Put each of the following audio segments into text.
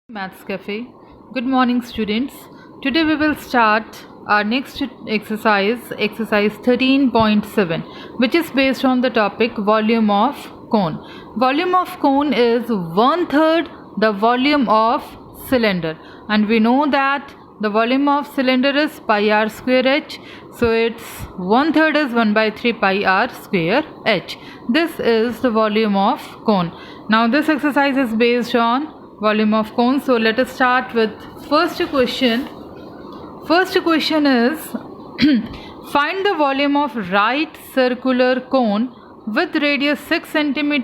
Maths Cafe. Good morning, students. Today we will start our next exercise 13.7, which is based on the topic volume of cone. Volume of cone is 1/3 the volume of cylinder, and we know that the volume of cylinder is pi r square h, so its 1/3 is 1/3 pi r square h. This is the volume of cone. Now this exercise is based on volume of cone. So let us start with first question. First question is find the volume of right circular cone with radius 6 cm,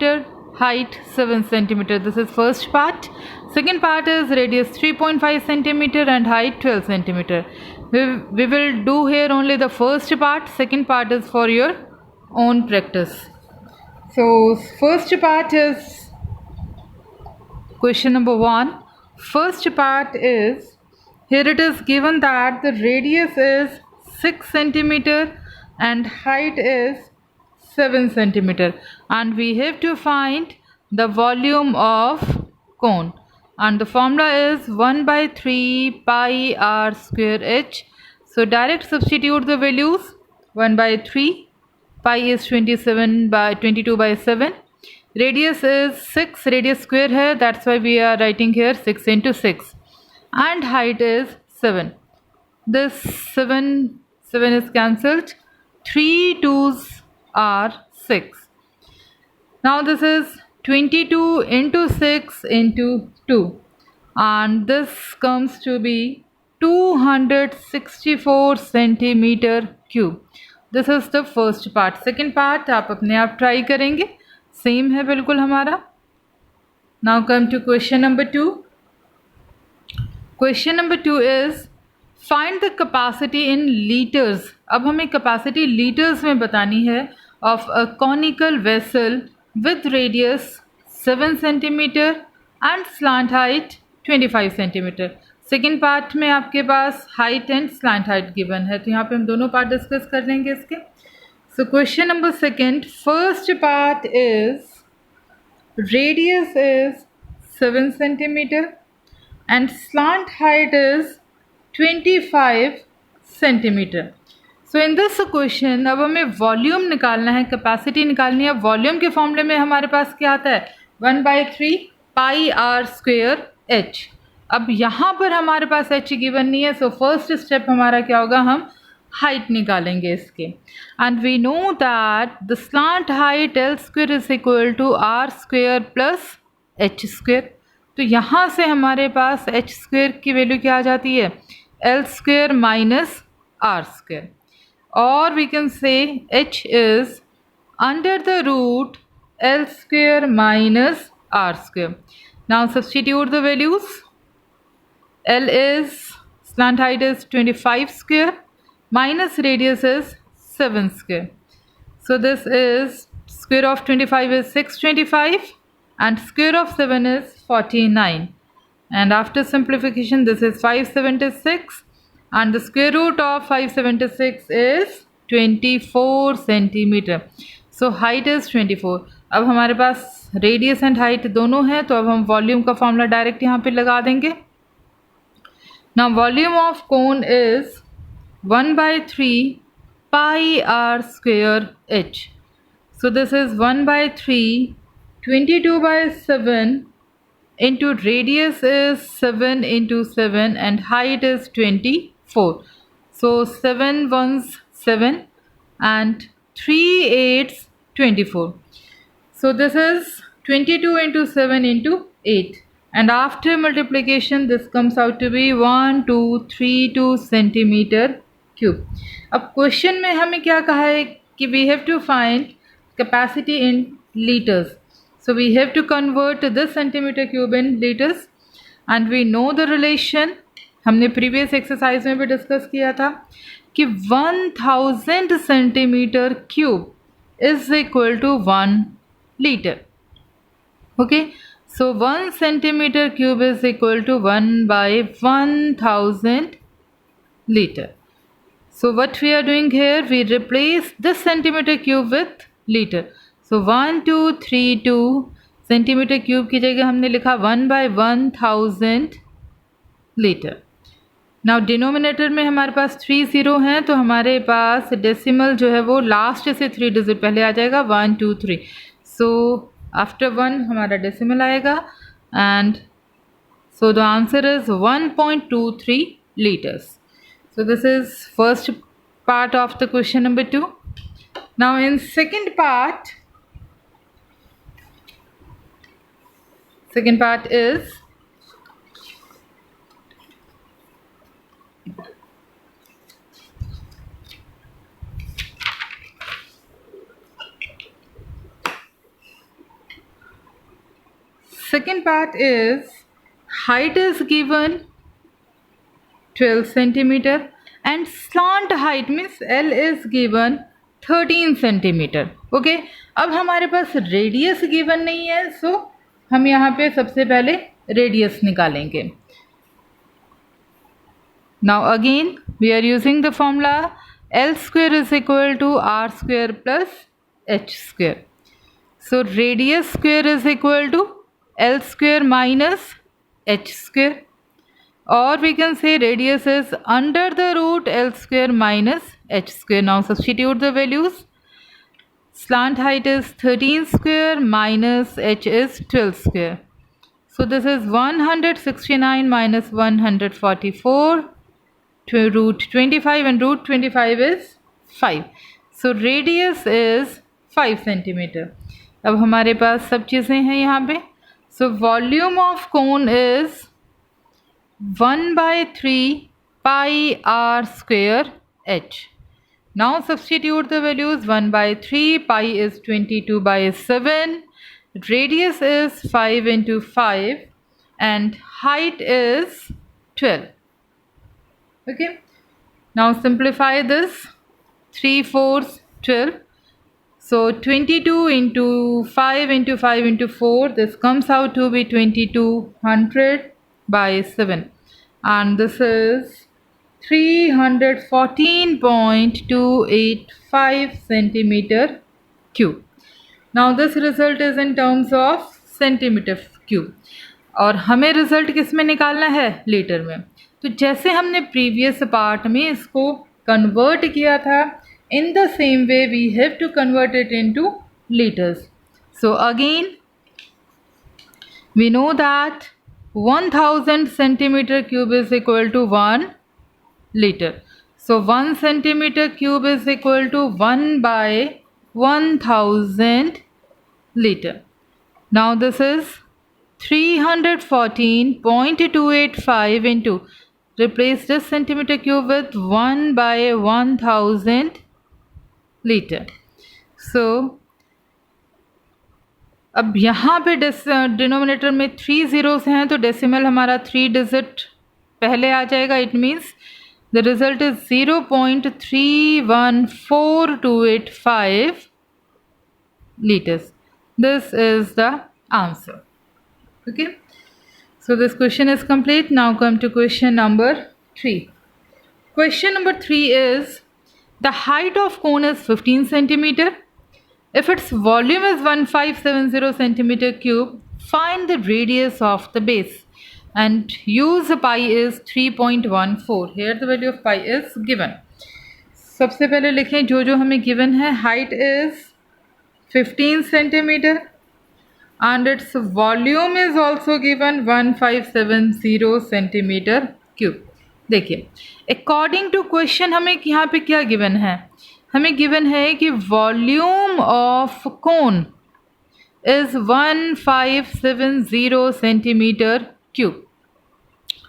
height 7 cm. This is first part. Second part is radius 3.5 cm and height 12 cm. We will do here only the first part. Second part is for your own practice. So first part is question number 1. First part is, here it is given that the radius is 6 cm and height is 7 cm, and we have to find the volume of cone, and the formula is 1/3 pi r square h. So direct substitute the values. 1/3, pi is 22/7, radius is 6, radius square है, that's why we are writing here 6 into 6, and height is 7. This 7 is cancelled. 3 2s are 6. Now this is 22 into 6 into 2, and this comes to be 264 centimeter cube. This is the first part. Second part आप अपने आप try करेंगे, same है बिल्कुल हमारा. Now come to question number 2. Question number 2 is find the capacity in litres. अब हमें capacity litres में बतानी है of a conical vessel with radius 7 centimetre and slant height 25 centimetre. Second part में आपके पास height and slant height given है, तो यहाँ पे हम दोनों पार्ट डिस्कस कर लेंगे इसके. So question number 2, first part is radius is 7 cm and slant height is 25 cm. So in this question अब हमें वॉल्यूम निकालना है, कैपेसिटी निकालनी है. वॉल्यूम के फॉर्मूले में हमारे पास क्या आता है? 1/3 पाई आर स्क्वेयर एच. अब यहाँ पर हमारे पास एच गिवन नहीं है, सो फर्स्ट स्टेप हमारा क्या होगा, हम हाइट निकालेंगे इसके. And we know that the slant height L square is equal to R square plus H square. तो यहाँ से हमारे पास एच स्क्वेयर की वैल्यू क्या आ जाती है? L square minus R square, और we can say H is under the root L square minus R square. Now substitute the values. L is slant height is 25 square minus radius is 7 square. So this is square of 25 is 625 and square of 7 is 49. And after simplification this is 576 and the square root of 576 is 24 centimeter. So height is 24. अब हमारे पास radius and height दोनों है, तो अब हम volume का formula direct यहाँ पे लगा देंगे. Now volume of cone is 1/3 pi r square h. So this is 1/3 22/7 into radius is 7 into 7 and height is 24. So 7 ones 7 and 3 8s 24. So this is 22 into 7 into 8. And after multiplication this comes out to be 1232 centimeter cube. अब question में हमें क्या कहा है कि we have to find capacity in liters. So we have to convert this centimeter cube in liters and we know the relation. हमने previous exercise में भी discuss किया था कि 1000 centimeter cube is equal to 1 liter. Okay. So 1 centimeter cube is equal to 1/1000 liter. So what we are doing here, we replace this centimeter cube with liter. So 1232 centimetre cube की जगह हमने लिखा 1/1000 litre. Now denominator में हमारे पास 3 zero हैं, तो हमारे पास decimal जो है वो लास्ट से 3 डिजिट पहले आ जाएगा 1 2 3। सो आफ्टर 1 हमारा डेसिमल आएगा and so the answer is 1.23 liters. So this is first part of the question number 2. Now in second part is height is given 12 centimeter and slant height means L is given 13 centimeter. Okay, अब हमारे पास radius given नहीं है, सो हम यहाँ पे सबसे पहले radius निकालेंगे. Now again we are using the formula L square is equal to R square plus H square. So radius square is equal to L square minus H square, or we can say radius is under the root L square minus H square. Now substitute the values. Slant height is 13 square minus H is 12 square. So this is 169 minus 144 to root 25, and root 25 is 5. So radius is 5 centimeter. अब हमारे पास सब चीज़ें हैं यहाँ पे. So volume of cone is 1/3 pi r square h. Now substitute the values. 1/3 pi is 22/7. Radius is 5 into 5 and height is 12. Okay. Now simplify this. 3 4s 12. So 22 into 5 into 5 into 4, this comes out to be 2200/7, and this is 314.285 centimeter cube. Now this result is in terms of centimeter cube, और हमें result किस में निकालना है? Litre में. तो जैसे हमने प्रीवियस पार्ट में इसको कन्वर्ट किया था, in the same way we have to convert it into liters. So again we know that 1000 centimeter cube is equal to 1 liter. So 1 centimeter cube is equal to 1/1000 liter. Now this is 314.285 into, replace this centimeter cube with 1/1000 litre. So अब यहाँ पे denominator में 3 zeros हैं, तो decimal हमारा 3 digit पहले आ जाएगा. It means the result is 0.314285 liters. This is the answer. Okay, so this question is complete. Now come to question number 3. Question number 3 is, the height of cone is 15 centimeter. If its volume is 1570 centimeter cube, find the radius of the base and use pi is 3.14. Here the value of pi is given. सबसे पहले लिखें जो जो हमें given है. Height is 15 centimeter and its volume is also given 1570 centimeter cube. देखिए, according to question हमें यहाँ पे क्या गिवन है? हमें गिवन है कि volume of cone is 1570 centimetre cube.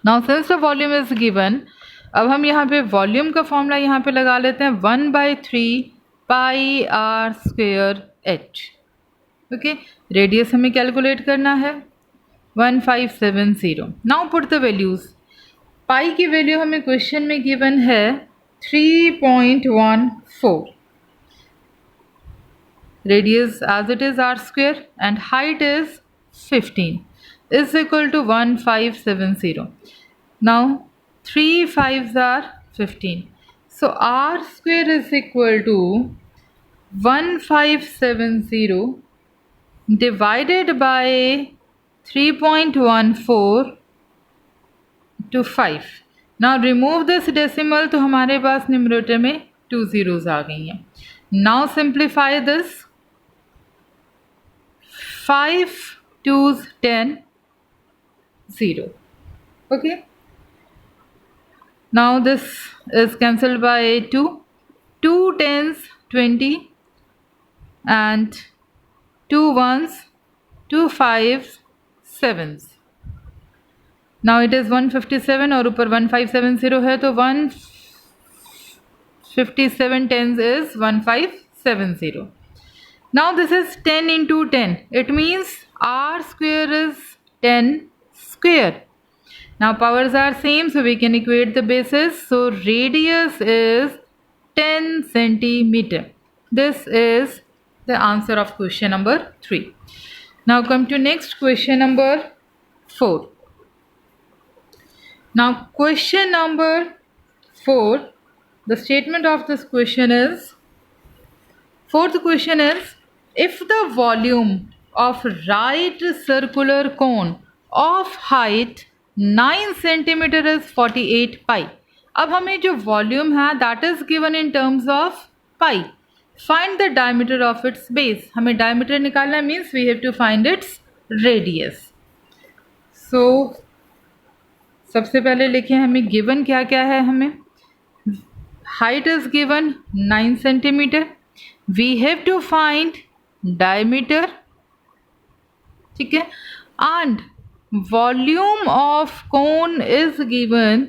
Now since the volume is given, अब हम यहाँ पे वॉल्यूम का फॉर्मूला यहाँ पे लगा लेते हैं 1/3 pi r square h. ओके, रेडियस हमें कैलकुलेट करना है 1570. Now put the values. Pi की वैल्यू हमें क्वेश्चन में गिवन है 3.14. Radius as it is r square and height is 15 is equal to 1570. Now 3 5s are 15. So r square is equal to 1570 divided by 3.14 to 5. Now remove this decimal, तो हमारे पास numerator में 2 zeros आ गई हैं. Now simplify this. 5 2s 10, 0. Okay. Now this is cancelled by 2. 2 10s 20 and 2 1s 2 5s 7s. Now it is 157 और ऊपर 1570 है तो 157 tens is 1570. Now this is 10 into 10. It means r square is 10 square. Now powers are same, so we can equate the bases. So radius is 10 centimeter. This is the answer of question number 3. Now come to next question number 4. Now question number 4, the statement of this question is, fourth question is, if the volume of right circular cone of height 9 centimeter is 48 pi. अब हमें जो volume है that is given in terms of pi. Find the diameter of its base. हमें diameter निकालना means we have to find its radius. So सबसे पहले लिखें हमें गिवन क्या क्या है. हमें height is given 9 centimetre. We have to find diameter. ठीक है. And volume of cone is given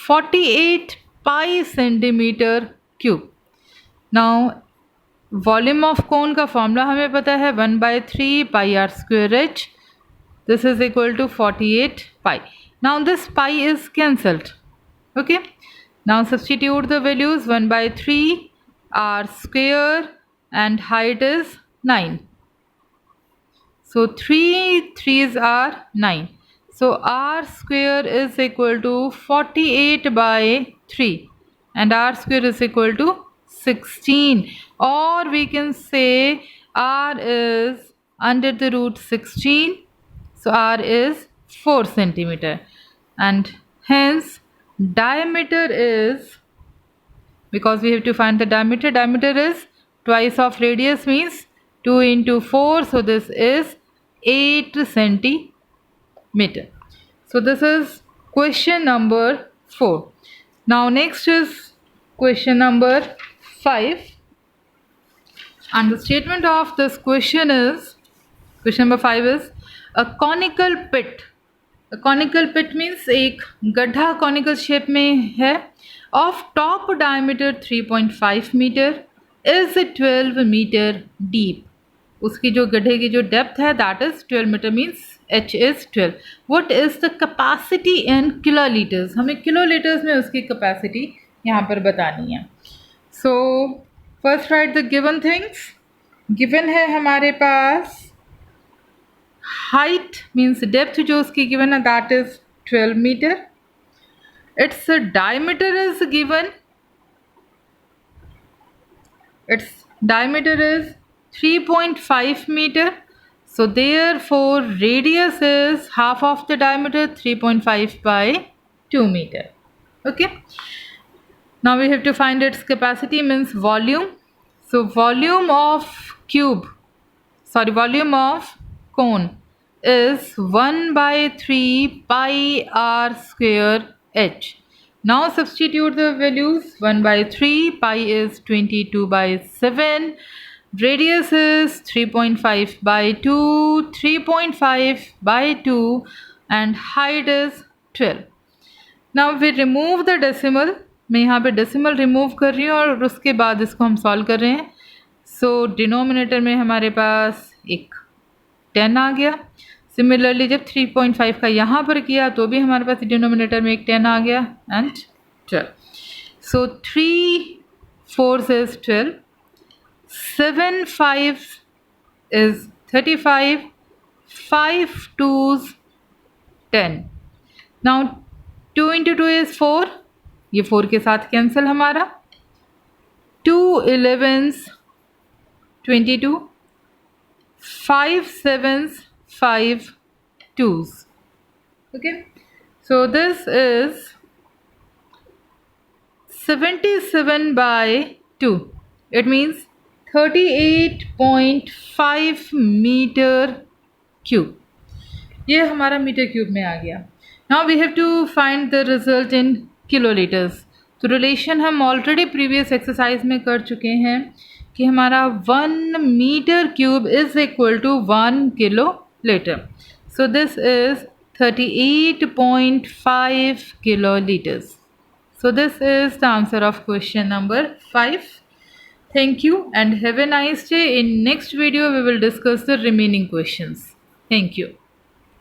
48 pi centimetre cube. Now volume of cone का फॉर्मूला हमें पता है 1/3 pi R square H. This is equal to 48 pi. Now this pi is cancelled. Okay. Now substitute the values. 1/3 r square and height is 9. So 3 3s are 9. So r square is equal to 48 by 3 and r square is equal to 16. Or we can say r is under the root 16. So r is 4 centimeter and hence diameter is, because we have to find the diameter is twice of radius means 2 into 4, so this is 8 centimeter. So this is question number 4. Now next is question number 5 and the statement of this question number 5 is a conical pit. A conical pit means एक गड्ढा conical shape में है of top diameter 3.5 meter is 12 meter deep. उसकी जो गड्ढे की जो depth है that is 12 meter means h is 12. What is the capacity in kiloliters? हमें kiloliters में उसकी capacity यहाँ पर बतानी है. So first write the given things. Given है हमारे पास height means depth जो उसकी given है that is 12 meter. Its diameter is given. Its diameter is 3.5 meter. So therefore radius is half of the diameter 3.5 by 2 meter. Okay. Now we have to find its capacity means volume. So volume of cone is 1/3 pi r square h. Now substitute the values. 1/3 pi is 22/7. Radius is 3.5 by 2, 3.5 by 2 and height is 12. Now we remove the decimal. मैं यहाँ पे decimal remove कर रही हूँ और उसके बाद इसको हम solve कर रहे हैं. So denominator में हमारे पास एक 10 आ गया. Similarly जब 3.5 का यहाँ पर किया तो भी हमारे पास denominator में एक 10 आ गया and 12. So 3 4s is 12. 7 5s is 35. 5 2s 10. Now 2 into 2 is 4. ये 4 के साथ कैंसिल हमारा. 2 11s 22. 5 sevens, 5 twos. Okay, so this is 77 by 2. It means 38.5 metre cube. ये हमारा मीटर क्यूब में आ गया. Now we have to find the result in kilolitres. तो रिलेशन हम ऑलरेडी प्रीवियस एक्सरसाइज में कर चुके हैं कि हमारा 1 metre cube is equal to 1 kilolitre. So this is 38.5 kiloliters. So this is the answer of question number 5. Thank you and have a nice day. In next video we will discuss the remaining questions. Thank you.